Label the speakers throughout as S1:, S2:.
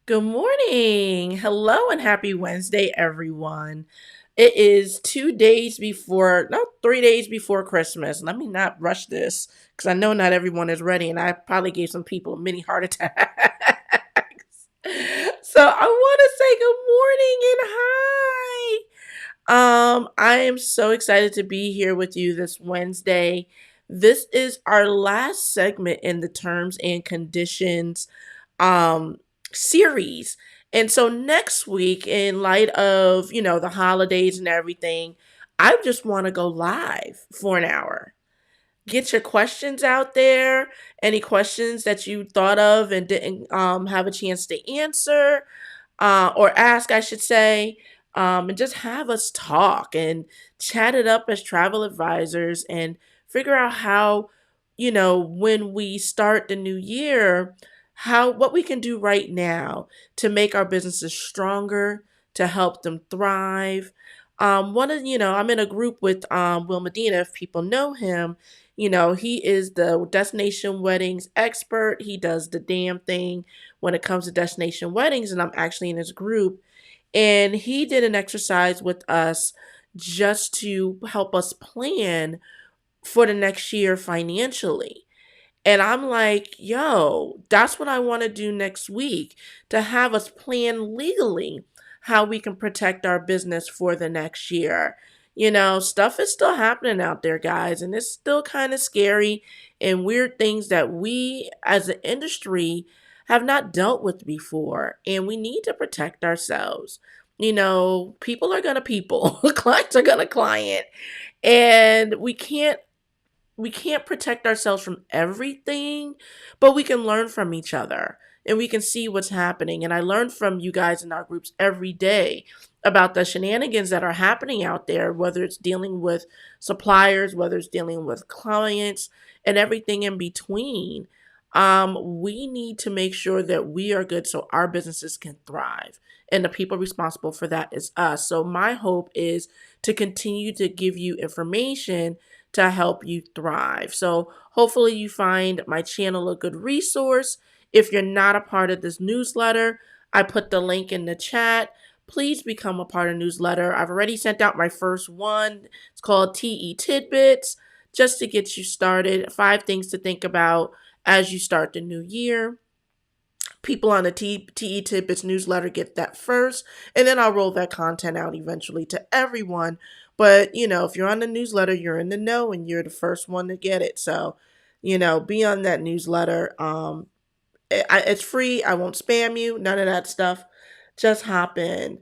S1: Good morning. Hello and happy Wednesday, everyone. It is 2 days before, no, 3 days before Christmas. Let me not rush this because I know not everyone is ready, and I probably gave some people a mini heart attack. So I want to say good morning and hi. I am so excited to be here with you this Wednesday. This is our last segment in the terms and conditions um series. And so next week, in light of, the holidays and everything, I just want to go live for an hour. Get your questions out there. Any questions that you thought of and didn't have a chance to answer, or ask, I should say, and just have us talk and chat it up as travel advisors and figure out how, when we start the new year, how what we can do right now to make our businesses stronger, to help them thrive. One of I'm in a group with Will Medina. If people know him, he is the destination weddings expert. He does the damn thing when it comes to destination weddings, and I'm actually in his group. And he did an exercise with us just to help us plan for the next year financially. And I'm like, yo, that's what I want to do next week, to have us plan legally how we can protect our business for the next year. Stuff is still happening out there, guys, and it's still kind of scary and weird things that we as an industry have not dealt with before. And we need to protect ourselves. People are going to people, clients are going to client. And we can't protect ourselves from everything, but we can learn from each other and we can see what's happening. And I learn from you guys in our groups every day about the shenanigans that are happening out there, whether it's dealing with suppliers, whether it's dealing with clients, and everything in between. We need to make sure that we are good so our businesses can thrive. And the people responsible for that is us. So my hope is to continue to give you information to help you thrive. So hopefully you find my channel a good resource. If you're not a part of this newsletter, I put the link in the chat. Please become a part of the newsletter. I've already sent out my first one. It's called TE Tidbits, just to get you started. 5 things to think about as you start the new year. People on the TE Tidbits newsletter get that first, and then I'll roll that content out eventually to everyone. But, if you're on the newsletter, you're in the know and you're the first one to get it. So, be on that newsletter. It's free. I won't spam you. None of that stuff. Just hop in.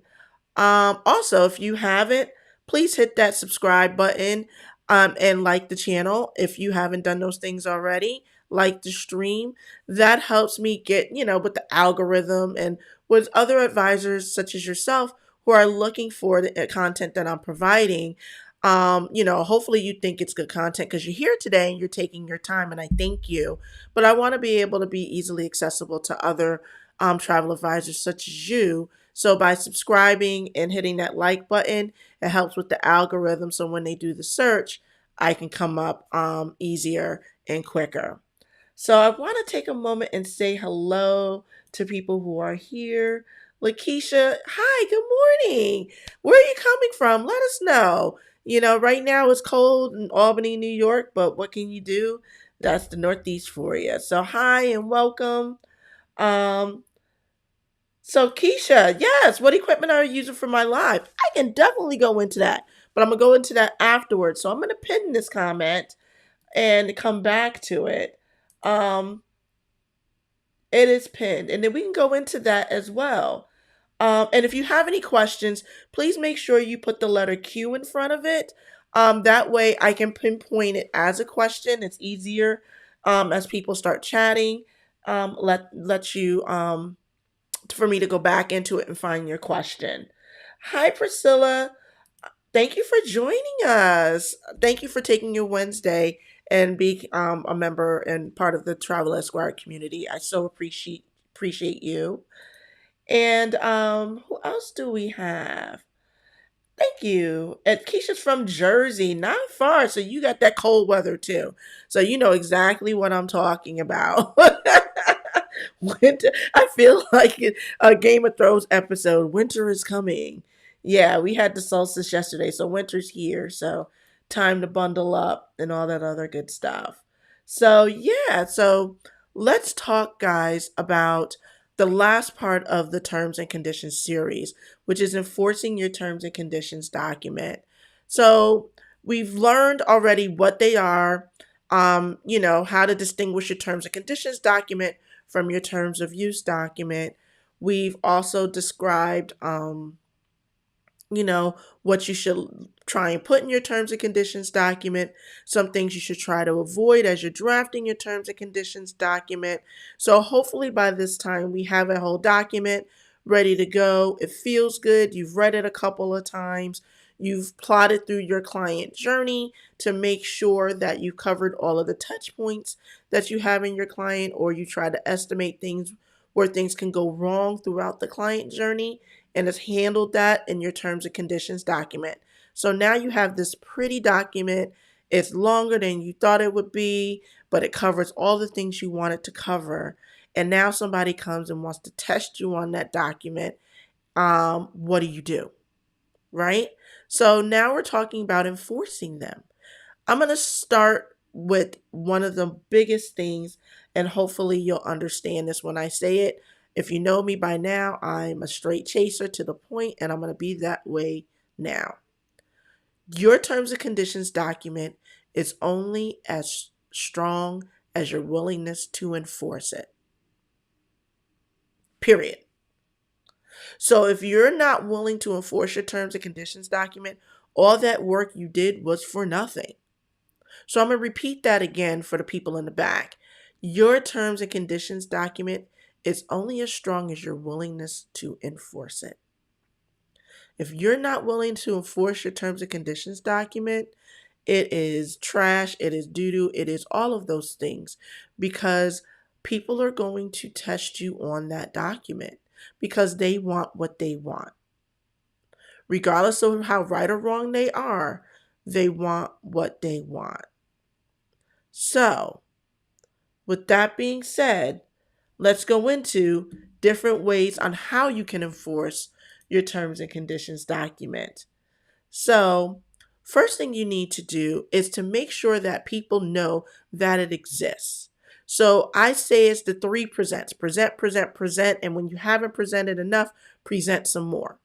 S1: Also, if you haven't, please hit that subscribe button and like the channel if you haven't done those things already. Like the stream. That helps me get, with the algorithm and with other advisors such as yourself who are looking for the content that I'm providing. Hopefully you think it's good content because you're here today and you're taking your time, and I thank you. But I want to be able to be easily accessible to other travel advisors such as you. So by subscribing and hitting that like button, it helps with the algorithm. So when they do the search, I can come up easier and quicker. So I want to take a moment and say hello to people who are here. Lakeisha, hi, good morning. Where are you coming from? Let us know. Right now it's cold in Albany, New York, but what can you do? That's the Northeast for you. So hi and welcome. Um, so Keisha, yes, what equipment are you using for my live? I can definitely go into that, but I'm gonna go into that afterwards. So I'm gonna pin this comment and come back to it. Um, it is pinned, and then we can go into that as well. And if you have any questions, please make sure you put the letter Q in front of it. That way I can pinpoint it as a question. It's easier as people start chatting. Let you for me to go back into it and find your question. Hi, Priscilla. Thank you for joining us. Thank you for taking your Wednesday and be a member and part of the Travel Esquire community. I so appreciate you. And who else do we have? Thank you. And Keisha's from Jersey, not far, so you got that cold weather too. So you know exactly what I'm talking about. Winter. I feel like a Game of Thrones episode. Winter is coming. Yeah, we had the solstice yesterday, so winter's here. So time to bundle up and all that other good stuff. So yeah, so let's talk, guys, about the last part of the terms and conditions series, which is enforcing your terms and conditions document. So we've learned already what they are, how to distinguish your terms and conditions document from your terms of use document. We've also described, what you should try and put in your terms and conditions document, some things you should try to avoid as you're drafting your terms and conditions document. So hopefully by this time we have a whole document ready to go. It feels good. You've read it a couple of times. You've plotted through your client journey to make sure that you covered all of the touch points that you have in your client, or you try to estimate things where things can go wrong throughout the client journey, and has handled that in your terms and conditions document. So now you have this pretty document. It's longer than you thought it would be, but it covers all the things you want it to cover. And now somebody comes and wants to test you on that document. What do you do? Right? So now we're talking about enforcing them. I'm going to start with one of the biggest things, and hopefully you'll understand this when I say it. If you know me by now, I'm a straight chaser to the point, and I'm going to be that way now. Your terms and conditions document is only as strong as your willingness to enforce it. Period. So if you're not willing to enforce your terms and conditions document, all that work you did was for nothing. So I'm going to repeat that again for the people in the back. Your terms and conditions document is only as strong as your willingness to enforce it. If you're not willing to enforce your terms and conditions document, it is trash, it is doo-doo, it is all of those things, because people are going to test you on that document because they want what they want. Regardless of how right or wrong they are, they want what they want. So, with that being said, let's go into different ways on how you can enforce your terms and conditions document. So, first thing you need to do is to make sure that people know that it exists. So I say it's the 3 presents: present, present, present, and when you haven't presented enough, present some more.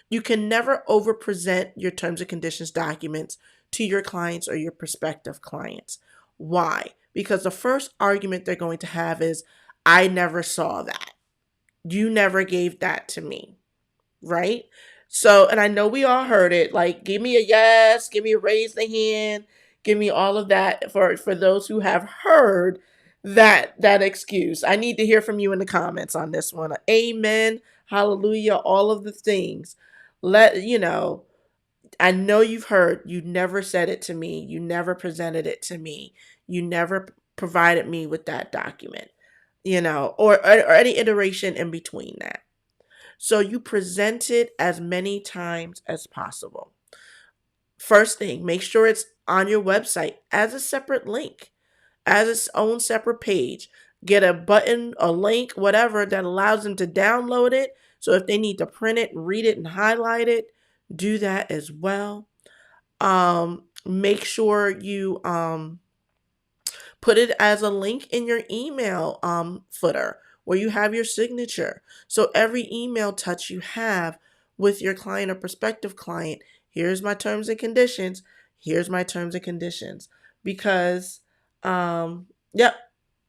S1: You can never over-present your terms and conditions documents to your clients or your prospective clients. Why? Because the first argument they're going to have is, I never saw that. You never gave that to me, right? So, and I know we all heard it, like, give me a yes, give me a raise the hand, give me all of that for those who have heard that excuse. I need to hear from you in the comments on this one. Amen, hallelujah, all of the things. I know you've heard, you never said it to me, you never presented it to me, you never provided me with that document, or any iteration in between that. So you present it as many times as possible. First thing, make sure it's on your website as a separate link, as its own separate page. Get a button, a link, whatever that allows them to download it. So if they need to print it, read it, and highlight it, do that as well. Make sure you put it as a link in your email footer where you have your signature. So every email touch you have with your client or prospective client, here's my terms and conditions, here's my terms and conditions. Because, yep,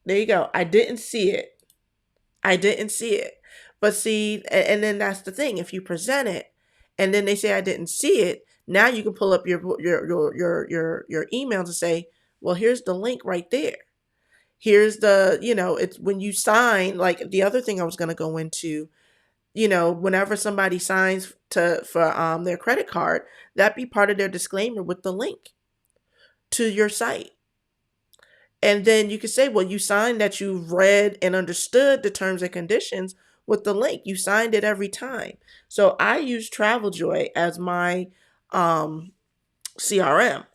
S1: there you go. I didn't see it. But see, and then that's the thing. If you present it and then they say I didn't see it, now you can pull up your email to say, well, here's the link right there. Here's it's when you sign, like the other thing I was going to go into, whenever somebody signs for their credit card, that be part of their disclaimer with the link to your site. And then you can say, well, you signed that you've read and understood the terms and conditions with the link. You signed it every time. So I use TravelJoy as my CRM,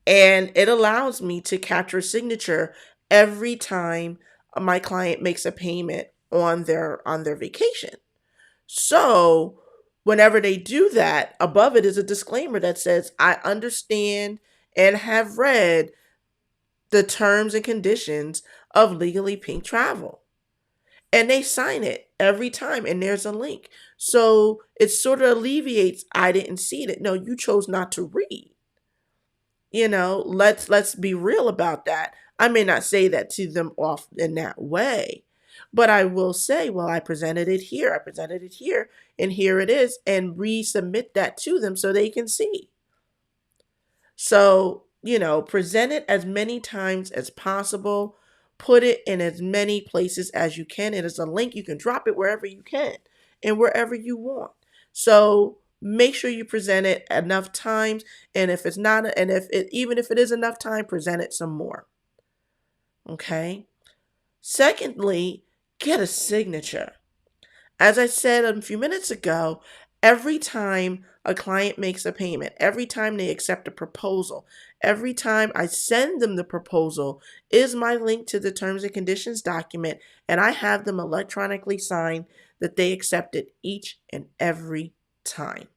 S1: and it allows me to capture a signature every time my client makes a payment on their vacation. So whenever they do that, above it is a disclaimer that says, I understand and have read the terms and conditions of Legally Pink Travel. And they sign it every time, and there's a link. So it sort of alleviates, I didn't see it. No, you chose not to read. Let's be real about that. I may not say that to them off in that way, but I will say, well, I presented it here, and here it is, and resubmit that to them so they can see. So, present it as many times as possible. Put it in as many places as you can. It is a link. You can drop it wherever you can and wherever you want. So make sure you present it enough times. And if it's not, and even if it is enough time, present it some more. Okay. Secondly, get a signature. As I said a few minutes ago, every time a client makes a payment, every time they accept a proposal, every time I send them the proposal is my link to the terms and conditions document, and I have them electronically sign that they accept it each and every time.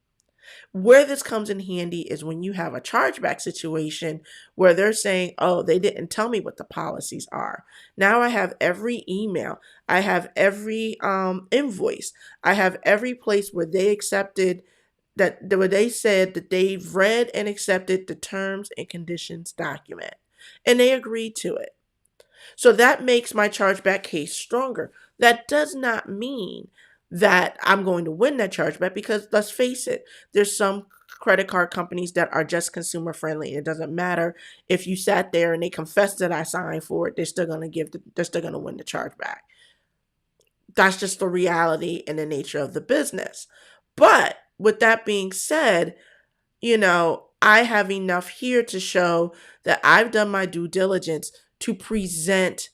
S1: Where this comes in handy is when you have a chargeback situation where they're saying, oh, they didn't tell me what the policies are. Now I have every email, I have every invoice, I have every place where they accepted where they said that they've read and accepted the terms and conditions document and they agreed to it. So that makes my chargeback case stronger. That does not mean that I'm going to win that chargeback because let's face it, there's some credit card companies that are just consumer friendly. It doesn't matter if you sat there and they confess that I signed for it, they're still going to win the chargeback. That's just the reality and the nature of the business. But with that being said, I have enough here to show that I've done my due diligence to present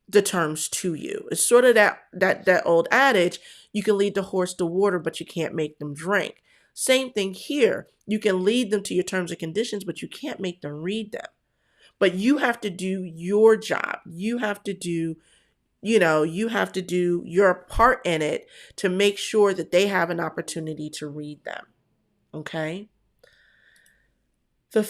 S1: the terms to you. It's sort of that old adage, you can lead the horse to water, but you can't make them drink. Same thing here. You can lead them to your terms and conditions, but you can't make them read them. But you have to do your job. You have to do your part in it to make sure that they have an opportunity to read them. Okay? The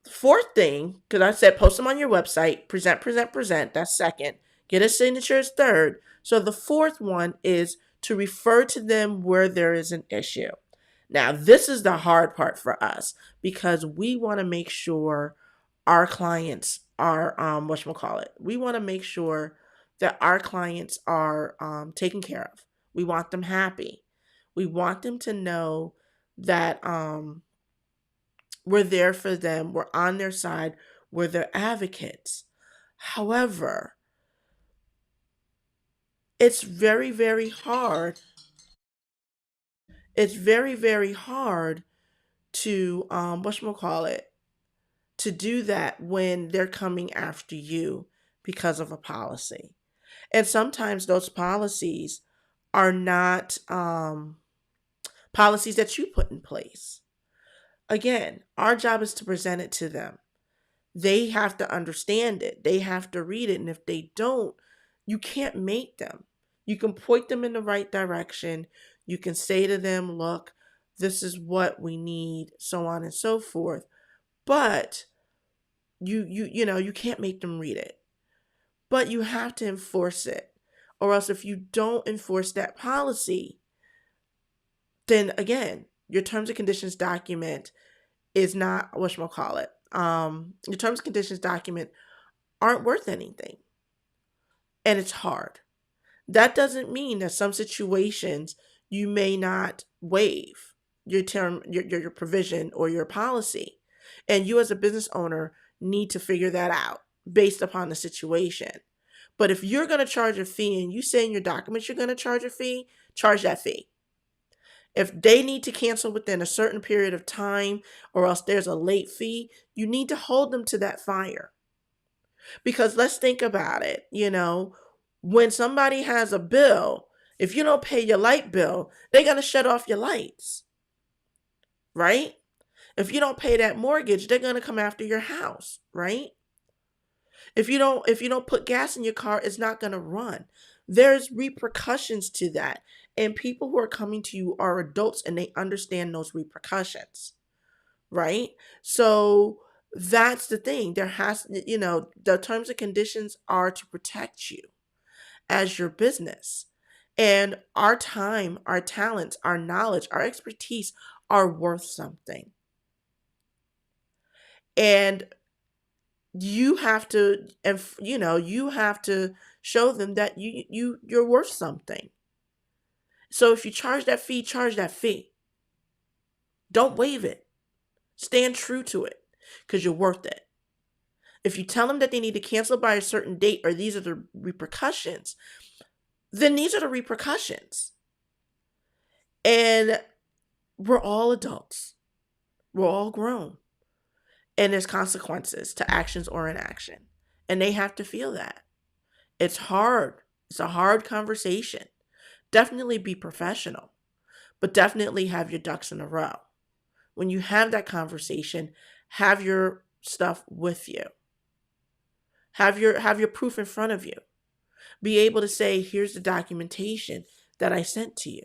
S1: fourth thing, because I said post them on your website, present, that's second. Get a signature is third. So the fourth one is to refer to them where there is an issue. Now, this is the hard part for us because we want to make sure our clients are, we want to make sure that our clients are taken care of. We want them happy. We want them to know that we're there for them. We're on their side. We're their advocates. However, it's very, very hard. It's very, very hard to to do that when they're coming after you because of a policy. And sometimes those policies are not policies that you put in place. Again, our job is to present it to them. They have to understand it. They have to read it. And if they don't, you can't make them. You can point them in the right direction. You can say to them, look, this is what we need, so on and so forth. But you can't make them read it. But you have to enforce it. Or else if you don't enforce that policy, then again, your terms and conditions document is not your terms and conditions document aren't worth anything. And it's hard. That doesn't mean that some situations you may not waive your provision or your policy. And you as a business owner need to figure that out based upon the situation. But if you're going to charge a fee and you say in your documents you're going to charge a fee, charge that fee. If they need to cancel within a certain period of time or else there's a late fee, you need to hold them to that fire. Because let's think about it, when somebody has a bill, if you don't pay your light bill, they're going to shut off your lights, right? If you don't pay that mortgage, they're going to come after your house, right? If you don't put gas in your car, it's not going to run. There's repercussions to that. And people who are coming to you are adults and they understand those repercussions, right? So that's the thing. The terms and conditions are to protect you as your business. And our time, our talents, our knowledge, our expertise are worth something. And you have to show them that you're worth something. So if you charge that fee, charge that fee. Don't waive it. Stand true to it because you're worth it. If you tell them that they need to cancel by a certain date or these are the repercussions, then these are the repercussions. And we're all adults. We're all grown. And there's consequences to actions or inaction. And they have to feel that. It's hard. It's a hard conversation. Definitely be professional, but definitely have your ducks in a row. When you have that conversation, have your stuff with you. Have your proof in front of you. Be able to say, here's the documentation that I sent to you.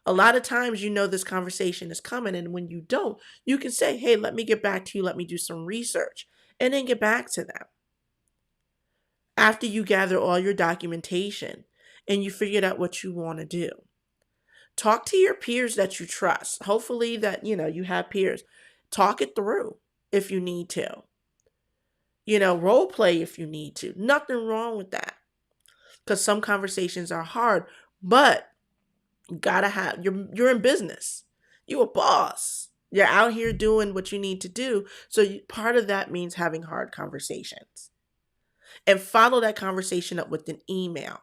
S1: A lot of times this conversation is coming, and when you don't, you can say, hey, let me get back to you, let me do some research, and then get back to them. After you gather all your documentation and you figured out what you want to do. Talk to your peers that you trust. Hopefully that, you have peers. Talk it through if you need to. Role play if you need to. Nothing wrong with that. Because some conversations are hard, but you gotta have, you're in business. You're a boss. You're out here doing what you need to do. So part of that means having hard conversations. And follow that conversation up with an email.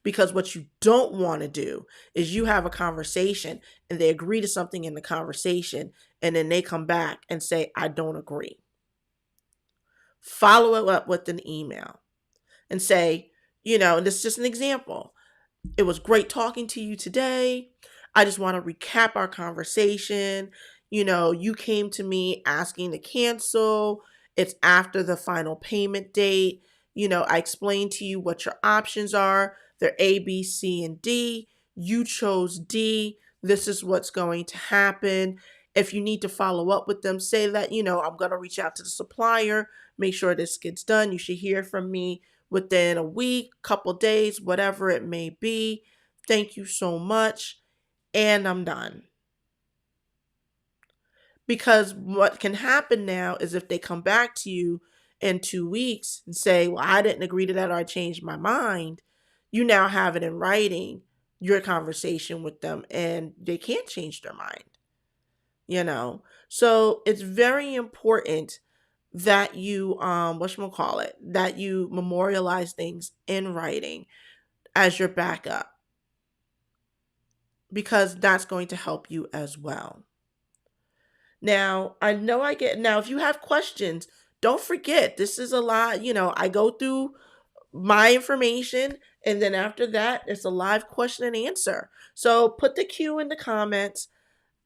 S1: Because what you don't want to do is you have a conversation and they agree to something in the conversation and then they come back and say, I don't agree. Follow it up with an email and say, and this is just an example. It was great talking to you today. I just want to recap our conversation. You came to me asking to cancel. It's after the final payment date. I explained to you what your options are. They're A, B, C, and D. You chose D. This is what's going to happen. If you need to follow up with them, say that, I'm going to reach out to the supplier, make sure this gets done. You should hear from me within a week, couple days, whatever it may be. Thank you so much. And I'm done. Because what can happen now is if they come back to you in 2 weeks and say, well, I didn't agree to that or I changed my mind, you now have it in writing, your conversation with them, and they can't change their mind. So it's very important that you that you memorialize things in writing as your backup, because that's going to help you as well. Now, if you have questions, don't forget, this is a lot, I go through my information and then after that, it's a live question and answer. So put the Q in the comments,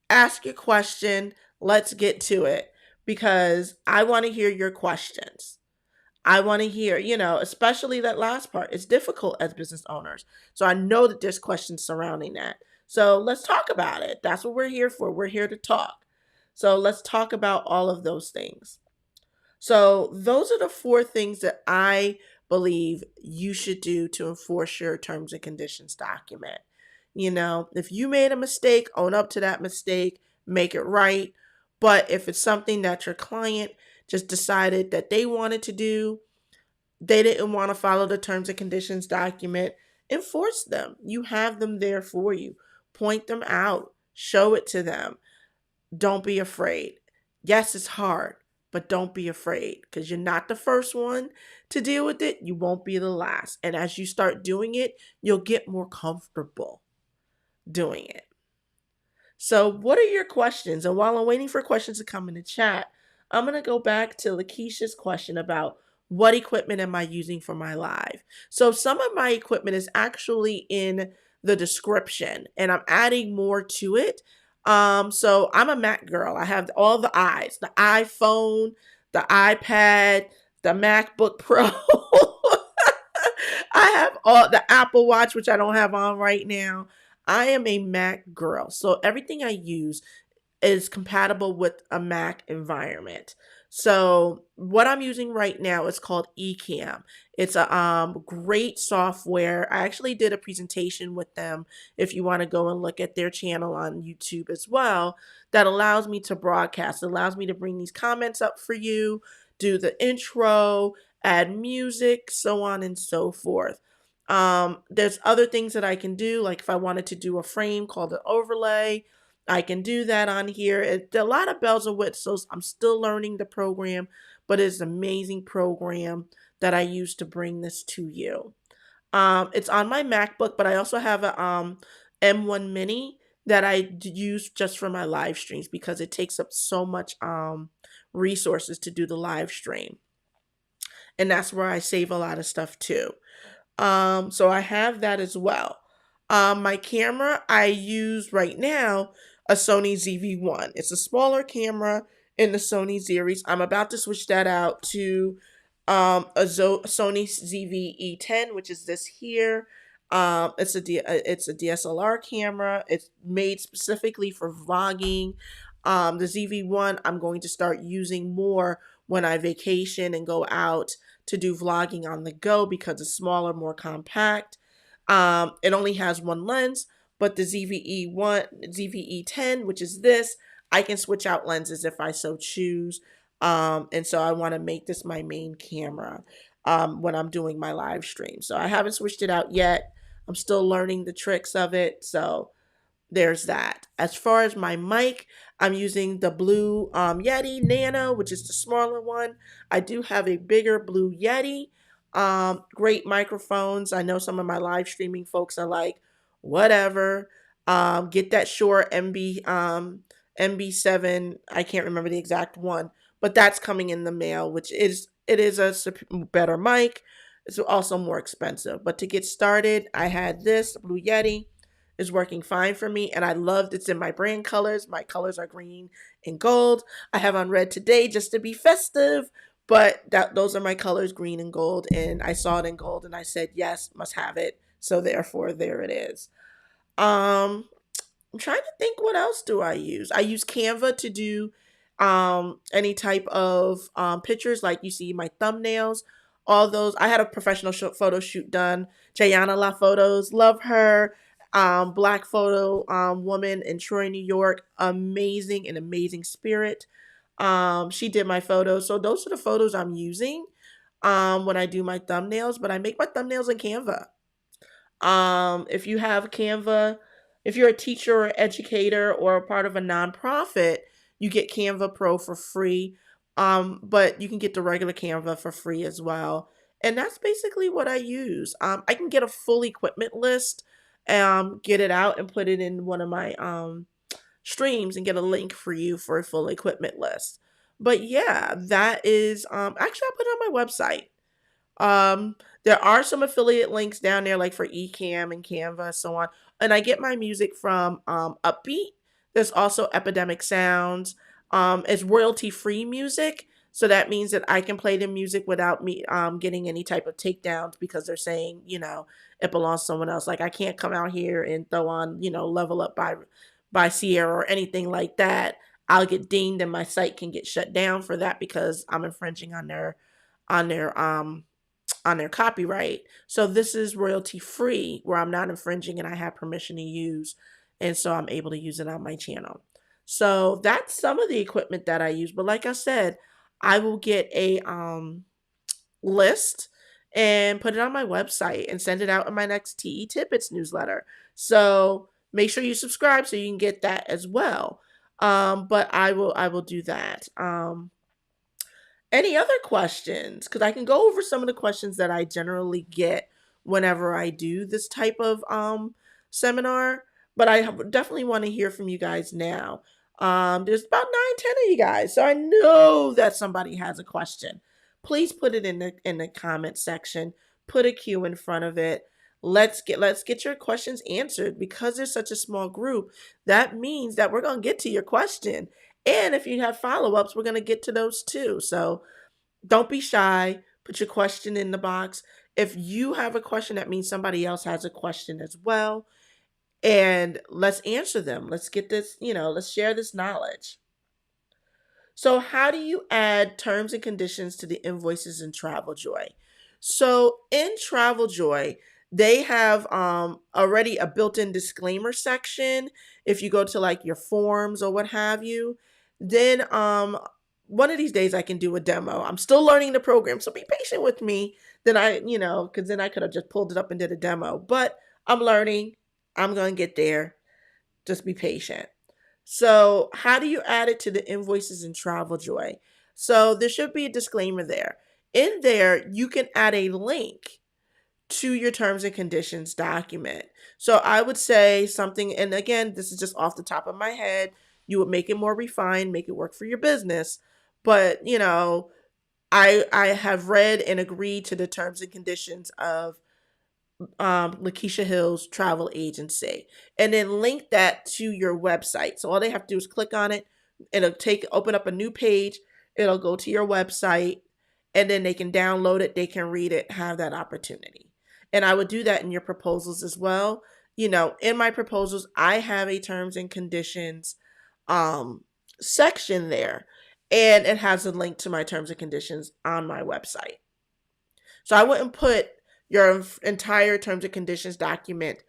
S1: ask your question, let's get to it because I want to hear your questions. I want to hear, especially that last part. It's difficult as business owners. So I know that there's questions surrounding that. So let's talk about it. That's what we're here for. We're here to talk. So let's talk about all of those things. So those are the 4 things that I believe you should do to enforce your terms and conditions document. If you made a mistake, own up to that mistake, make it right. But if it's something that your client just decided that they wanted to do, they didn't want to follow the terms and conditions document, enforce them. You have them there for you. Point them out. Show it to them. Don't be afraid. Yes, it's hard, but don't be afraid because you're not the first one to deal with it. You won't be the last. And as you start doing it, you'll get more comfortable doing it. So what are your questions? And while I'm waiting for questions to come in the chat, I'm going to go back to Lakeisha's question about what equipment am I using for my live? So some of my equipment is actually in the description and I'm adding more to it. So I'm a Mac girl. I have all the I's, the iPhone, the iPad, the MacBook Pro. I have all the Apple Watch, which I don't have on right now. I am a Mac girl. So everything I use is compatible with a Mac environment. So what I'm using right now is called ECamm. It's a great software. I actually did a presentation with them if you want to go and look at their channel on YouTube as well, that allows me to broadcast. It allows me to bring these comments up for you, do the intro, add music, so on and so forth. There's other things that I can do, like if I wanted to do a frame called an overlay, I can do that on here. It's a lot of bells and whistles. I'm still learning the program, but it's an amazing program that I use to bring this to you. It's on my MacBook, but I also have a M1 Mini that use just for my live streams because it takes up so much resources to do the live stream. And that's where I save a lot of stuff too. So I have that as well. My camera I use right now a Sony ZV-1. It's a smaller camera in the Sony series. I'm about to switch that out to Sony ZV-E10, which is this here. It's a DSLR camera. It's made specifically for vlogging. The ZV-1 I'm going to start using more when I vacation and go out to do vlogging on the go because it's smaller, more compact. It only has one lens, but the ZV-E10, which is this, I can switch out lenses if I so choose. And so I want to make this my main camera when I'm doing my live stream. So I haven't switched it out yet. I'm still learning the tricks of it. So there's that. As far as my mic, I'm using the Blue Yeti Nano, which is the smaller one. I do have a bigger Blue Yeti. Great microphones. I know some of my live streaming folks are like, whatever. Get that Shure MB7. I can't remember the exact one, but that's coming in the mail, which is a better mic. It's also more expensive. But to get started, I had this Blue Yeti. Is working fine for me, and I loved it's in my brand colors. My colors are green and gold. I have on red today just to be festive, but those are my colors, green and gold, and I saw it in gold and I said yes, must have it. So therefore there it is. I'm trying to think, what else do I use? I use Canva to do any type of pictures, like you see my thumbnails, all those. I had a professional photo shoot done. Jayana La Photos, love her. Black photo woman in Troy, New York. Amazing, an amazing spirit. She did my photos. So those are the photos I'm using when I do my thumbnails, but I make my thumbnails in Canva. If you have Canva, if you're a teacher or educator or a part of a nonprofit, you get Canva Pro for free. But you can get the regular Canva for free as well. And that's basically what I use. I can get a full equipment list, get it out and put it in one of my streams and get a link for you for a full equipment list. But yeah, that is actually I'll put it on my website. There are some affiliate links down there, like for ECamm and Canva, so on. And I get my music from Uppbeat. There's also Epidemic Sounds. It's royalty-free music, so that means that I can play the music without me getting any type of takedowns because they're saying, it belongs to someone else. Like I can't come out here and throw on, Level Up by Sierra or anything like that. I'll get dinged and my site can get shut down for that because I'm infringing on their copyright. So this is royalty free where I'm not infringing and I have permission to use, and so I'm able to use it on my channel. So that's some of the equipment that I use. But like I said, I will get a list and put it on my website and send it out in my next TE Tidbits newsletter. So make sure you subscribe so you can get that as well. But I will do that. Any other questions? Because I can go over some of the questions that I generally get whenever I do this type of seminar. But I definitely want to hear from you guys now. There's about 9-10 of you guys, so I know that somebody has a question. Please put it in the comment section. Put a Q in front of it. Let's get your questions answered. Because there's such a small group, that means that we're gonna get to your question. And if you have follow-ups, we're going to get to those too. So don't be shy. Put your question in the box. If you have a question, that means somebody else has a question as well. And let's answer them. Let's get this, let's share this knowledge. So, how do you add terms and conditions to the invoices in TravelJoy? So, in TravelJoy, they have already a built-in disclaimer section. If you go to like your forms or what have you, then one of these days I can do a demo. I'm still learning the program, so be patient with me. Then because then I could have just pulled it up and did a demo. But I'm learning. I'm going to get there. Just be patient. So, how do you add it to the invoices in TravelJoy? So, there should be a disclaimer there. In there, you can add a link to your terms and conditions document. So, I would say something, and again, this is just off the top of my head. You would make it more refined, make it work for your business. But, I have read and agreed to the terms and conditions of Lakeisha Hill's travel agency, and then link that to your website. So all they have to do is click on it. It'll open up a new page. It'll go to your website, and then they can download it. They can read it, have that opportunity. And I would do that in your proposals as well. In my proposals, I have a terms and conditions section there, and it has a link to my terms and conditions on my website. So I wouldn't put your entire terms and conditions document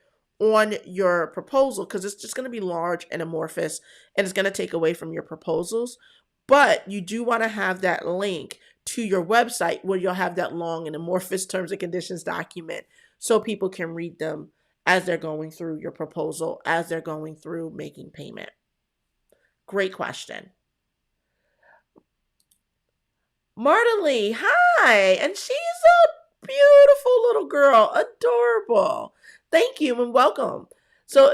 S1: on your proposal because it's just going to be large and amorphous and it's going to take away from your proposals. But you do want to have that link to your website where you'll have that long and amorphous terms and conditions document so people can read them as they're going through your proposal, as they're going through making payment. Great question. Marta Lee, hi. And she's a beautiful little girl, adorable. Thank you and welcome. So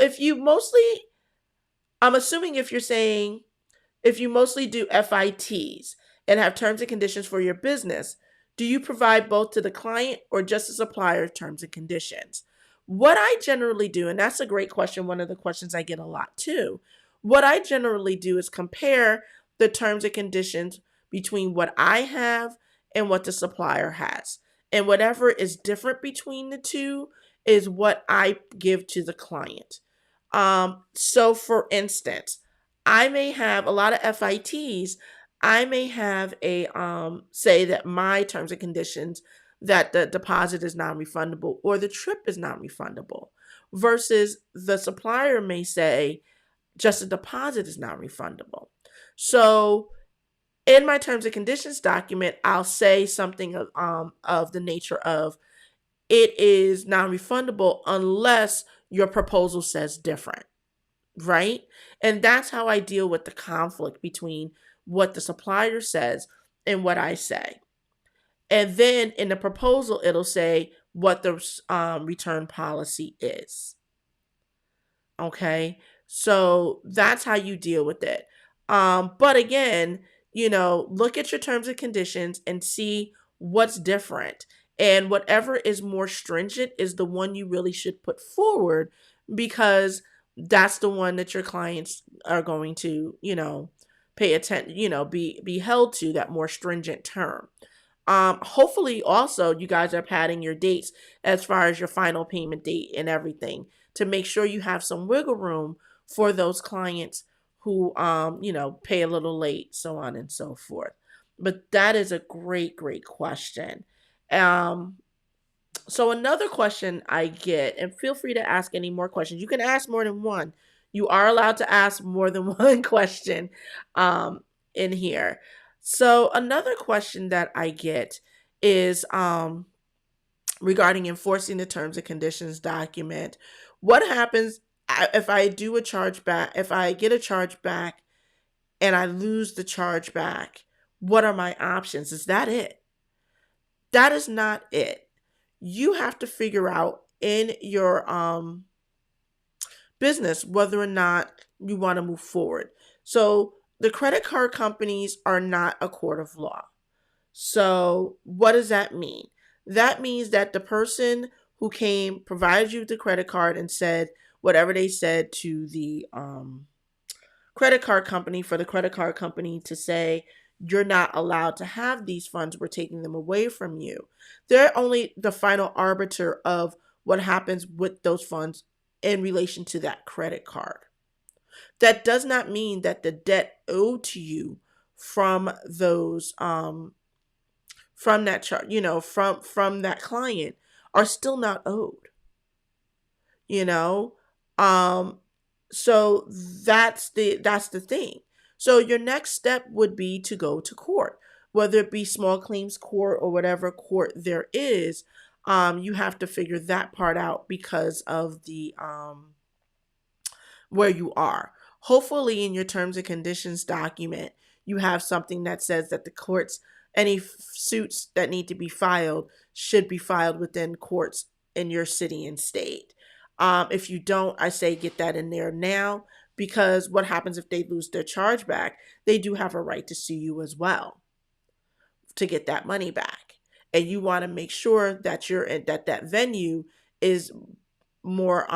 S1: I'm assuming if you mostly do FITs and have terms and conditions for your business, do you provide both to the client or just the supplier terms and conditions? What I generally do, and that's a great question, one of the questions I get a lot too. What I generally do is compare the terms and conditions between what I have and what the supplier has. And whatever is different between the two is what I give to the client. So for instance, I may have a lot of FITs. I may have a say that my terms and conditions that the deposit is non-refundable or the trip is non-refundable, versus the supplier may say just the deposit is non-refundable. So in my terms and conditions document, I'll say something of the nature of it is non-refundable unless your proposal says different, right? And that's how I deal with the conflict between what the supplier says and what I say. And then in the proposal, it'll say what the return policy is. Okay, so that's how you deal with it. But again, look at your terms and conditions and see what's different. And whatever is more stringent is the one you really should put forward because that's the one that your clients are going to, pay attention, be held to, that more stringent term. Hopefully also you guys are padding your dates as far as your final payment date and everything to make sure you have some wiggle room for those clients who, pay a little late, so on and so forth. But that is a great, great question. So another question I get, and feel free to ask any more questions. You can ask more than one. You are allowed to ask more than one question in here. So another question that I get is regarding enforcing the terms and conditions document. What happens if I do a chargeback, if I get a chargeback and I lose the chargeback? What are my options? Is that it? That is not it. You have to figure out in your business whether or not you want to move forward. So the credit card companies are not a court of law. So what does that mean? That means that the person who provided you the credit card and said whatever they said to the credit card company for the credit card company to say, you're not allowed to have these funds. We're taking them away from you. They're only the final arbiter of what happens with those funds in relation to that credit card. That does not mean that the debt owed to you from those from that chart, from that client are still not owed. You know, um, so that's the thing. So your next step would be to go to court, whether it be small claims court or whatever court there is. You have to figure that part out because of the where you are. Hopefully, in your terms and conditions document, you have something that says that the courts, any suits that need to be filed, should be filed within courts in your city and state. If you don't, I say get that in there now, because what happens if they lose their chargeback? They do have a right to sue you as well to get that money back. And you want to make sure that that venue is more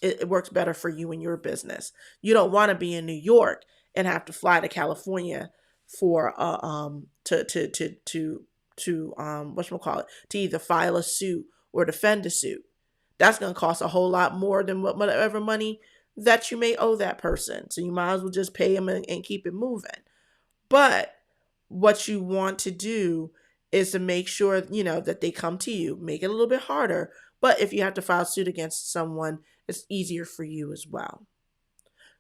S1: it works better for you and your business. You don't want to be in New York and have to fly to California for whatchamacallit, to either file a suit or defend a suit. That's going to cost a whole lot more than whatever money that you may owe that person. So you might as well just pay them and keep it moving. But what you want to do is to make sure, that they come to you, make it a little bit harder. But if you have to file suit against someone, it's easier for you as well.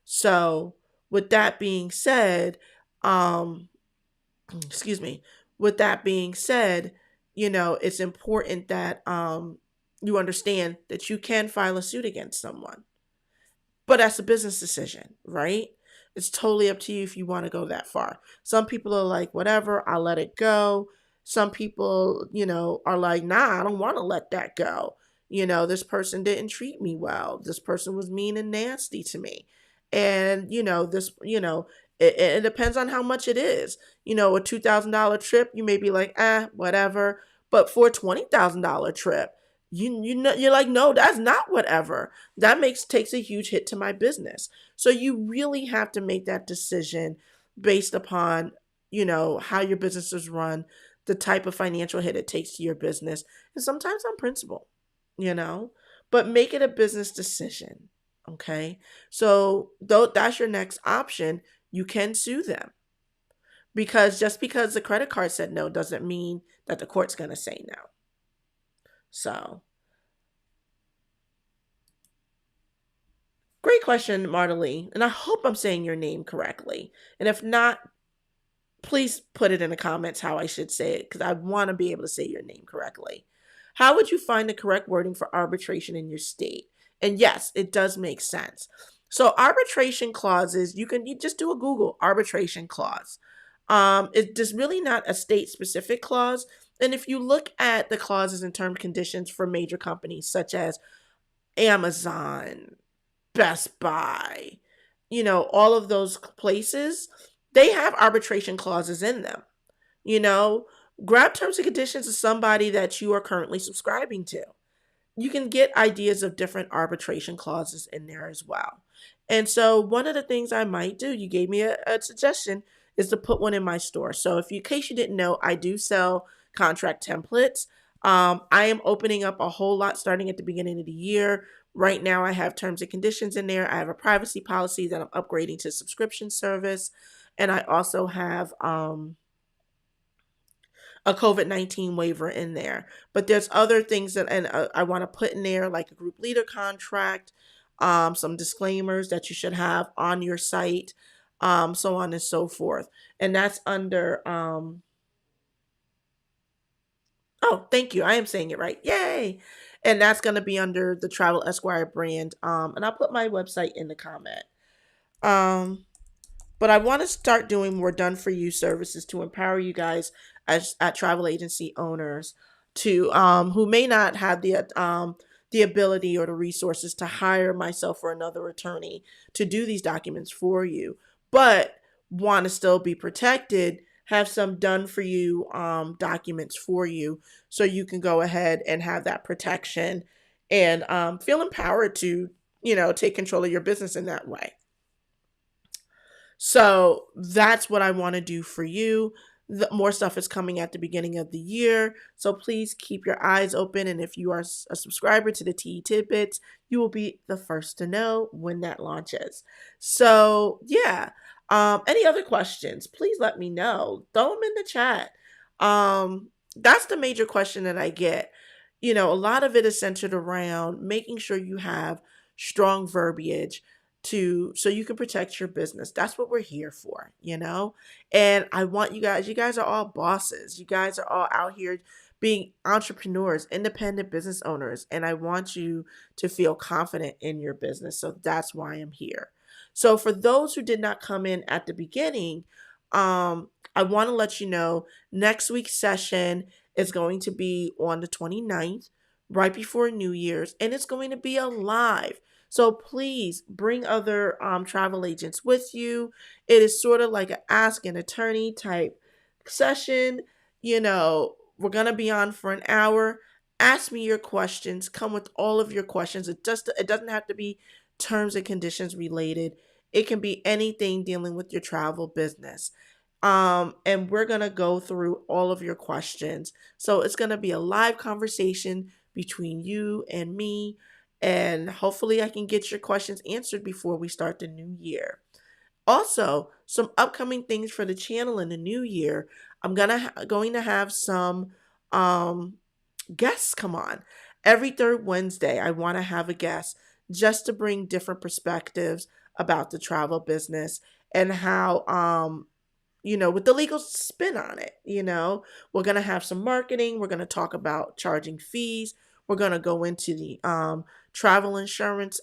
S1: So with that being said, excuse me, with that being said, it's important that you understand that you can file a suit against someone. But that's a business decision, right? It's totally up to you if you want to go that far. Some people are like, whatever, I'll let it go. Some people, are like, nah, I don't want to let that go. This person didn't treat me well. This person was mean and nasty to me. And, it depends on how much it is. A $2,000 trip, you may be like, whatever. But for a $20,000 trip, you're like, no, that's not whatever. That takes a huge hit to my business. So you really have to make that decision based upon, how your business is run, the type of financial hit it takes to your business, and sometimes on principle, but make it a business decision. Okay. So though that's your next option, you can sue them, because just because the credit card said no doesn't mean that the court's going to say no. So, great question, Marta, and I hope I'm saying your name correctly. And if not, please put it in the comments how I should say it, because I want to be able to say your name correctly. How would you find the correct wording for arbitration in your state? And yes, it does make sense. So arbitration clauses, you just do a Google arbitration clause. It's just really not a state-specific clause. And if you look at the clauses and term conditions for major companies such as Amazon, Best Buy, all of those places, they have arbitration clauses in them. Grab terms and conditions of somebody that you are currently subscribing to. You can get ideas of different arbitration clauses in there as well. And so one of the things I might do, you gave me a suggestion, is to put one in my store. So in case you didn't know, I do sell contract templates. I am opening up a whole lot starting at the beginning of the year. Right now, I have terms and conditions in there. I have a privacy policy that I'm upgrading to subscription service. And I also have a COVID-19 waiver in there. But there's other things that I want to put in there, like a group leader contract, some disclaimers that you should have on your site, so on and so forth. And that's under... oh, thank you. I am saying it right. Yay! And that's going to be under the Travel Esquire'd brand. And I'll put my website in the comment. But I want to start doing more done-for-you services to empower you guys as travel agency owners to who may not have the ability or the resources to hire myself or another attorney to do these documents for you, but want to still be protected, have some done-for-you documents for you so you can go ahead and have that protection and feel empowered to, take control of your business in that way. So that's what I want to do for you. More stuff is coming at the beginning of the year. So please keep your eyes open. And if you are a subscriber to the Tea Tidbits, you will be the first to know when that launches. So, yeah. Any other questions? Please let me know. Throw them in the chat. That's the major question that I get. A lot of it is centered around making sure you have strong verbiage so you can protect your business. That's what we're here for. And I want you guys are all bosses. You guys are all out here being entrepreneurs, independent business owners, and I want you to feel confident in your business. So that's why I'm here. So for those who did not come in at the beginning, I want to let you know next week's session is going to be on the 29th, right before New Year's, and it's going to be a live. So please bring other travel agents with you. It is sort of like an ask an attorney type session. We're going to be on for an hour. Ask me your questions. Come with all of your questions. It doesn't have to be terms and conditions related. It can be anything dealing with your travel business. And we're going to go through all of your questions. So it's going to be a live conversation between you and me. And hopefully I can get your questions answered before we start the new year. Also, some upcoming things for the channel in the new year. I'm going to have some guests come on. Every third Wednesday, I want to have a guest just to bring different perspectives about the travel business and how with the legal spin on it. We're going to have some marketing. We're going to talk about charging fees. We're going to go into the travel insurance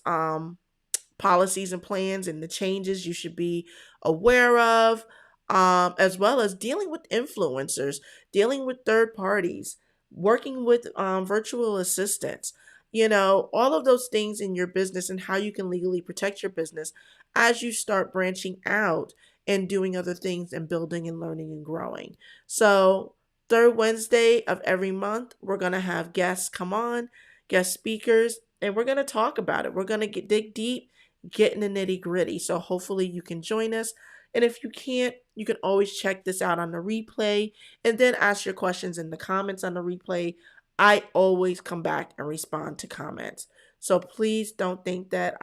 S1: policies and plans and the changes you should be aware of, as well as dealing with influencers, dealing with third parties, working with virtual assistants. All of those things in your business and how you can legally protect your business as you start branching out and doing other things and building and learning and growing. So, third Wednesday of every month, we're going to have guests come on, guest speakers, and we're going to talk about it. We're going to dig deep, get in the nitty gritty. So, hopefully, you can join us. And if you can't, you can always check this out on the replay and then ask your questions in the comments on the replay. I always come back and respond to comments. So please don't think that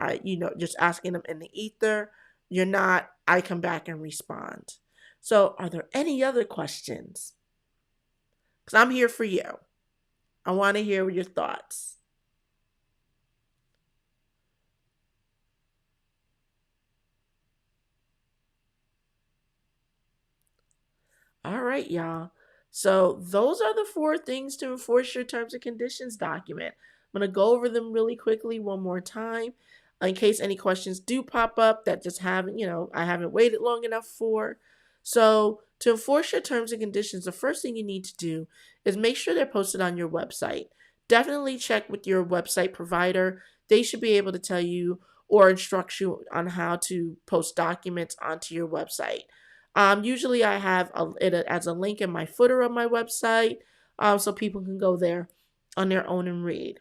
S1: just asking them in the ether. You're not. I come back and respond. So are there any other questions? Because I'm here for you. I want to hear your thoughts. All right, y'all. So those are the 4 things to enforce your terms and conditions document. I'm going to go over them really quickly one more time in case any questions do pop up that just I haven't waited long enough for. So to enforce your terms and conditions, the first thing you need to do is make sure they're posted on your website. Definitely check with your website provider. They should be able to tell you or instruct you on how to post documents onto your website. Usually I have it as a link in my footer of my website, so people can go there on their own and read.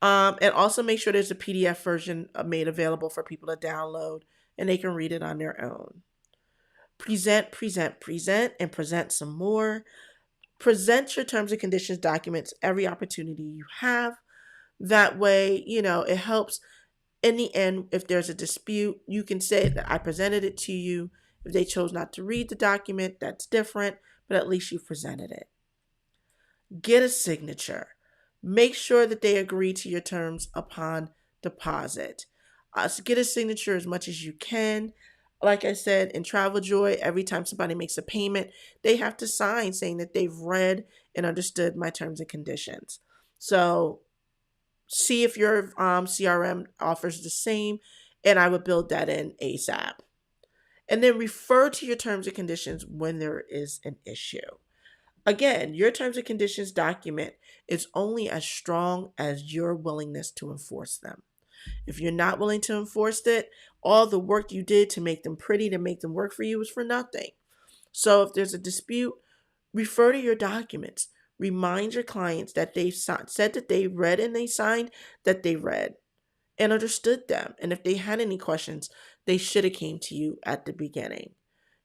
S1: And also make sure there's a PDF version made available for people to download and they can read it on their own. Present, and present some more. Present your terms and conditions documents every opportunity you have. That way, it helps. In the end, if there's a dispute, you can say that I presented it to you. If they chose not to read the document, that's different, but at least you presented it. Get a signature. Make sure that they agree to your terms upon deposit. So get a signature as much as you can. Like I said, in Travel Joy, every time somebody makes a payment, they have to sign saying that they've read and understood my terms and conditions. So see if your CRM offers the same, and I would build that in ASAP. And then refer to your terms and conditions when there is an issue. Again, your terms and conditions document is only as strong as your willingness to enforce them. If you're not willing to enforce it, all the work you did to make them pretty, to make them work for you, is for nothing. So if there's a dispute, refer to your documents. Remind your clients that they said that they read and they signed that they read and understood them. And if they had any questions, they should have came to you at the beginning.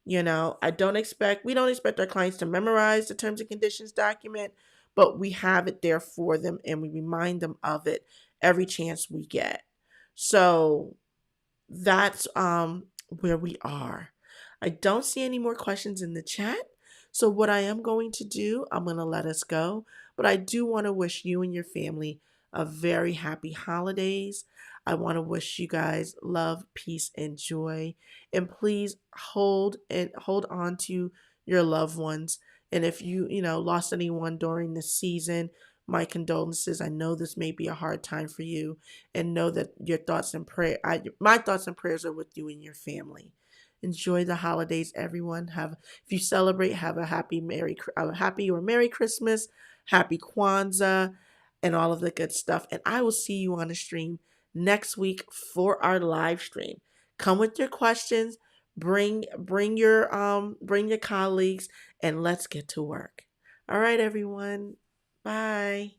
S1: We don't expect our clients to memorize the terms and conditions document, but we have it there for them and we remind them of it every chance we get. So that's where we are. I don't see any more questions in the chat. So what I am going to do, I'm going to let us go, but I do want to wish you and your family a very happy holidays. I want to wish you guys love, peace, and joy. And please hold on to your loved ones. And if you lost anyone during this season, my condolences. I know this may be a hard time for you, and know that my thoughts and prayers are with you and your family. Enjoy the holidays, everyone. If you celebrate, have a happy or Merry Christmas, Happy Kwanzaa, and all of the good stuff. And I will see you on the stream next week for our live stream. Come with your questions, bring your colleagues, and let's get to work. All right, everyone. Bye.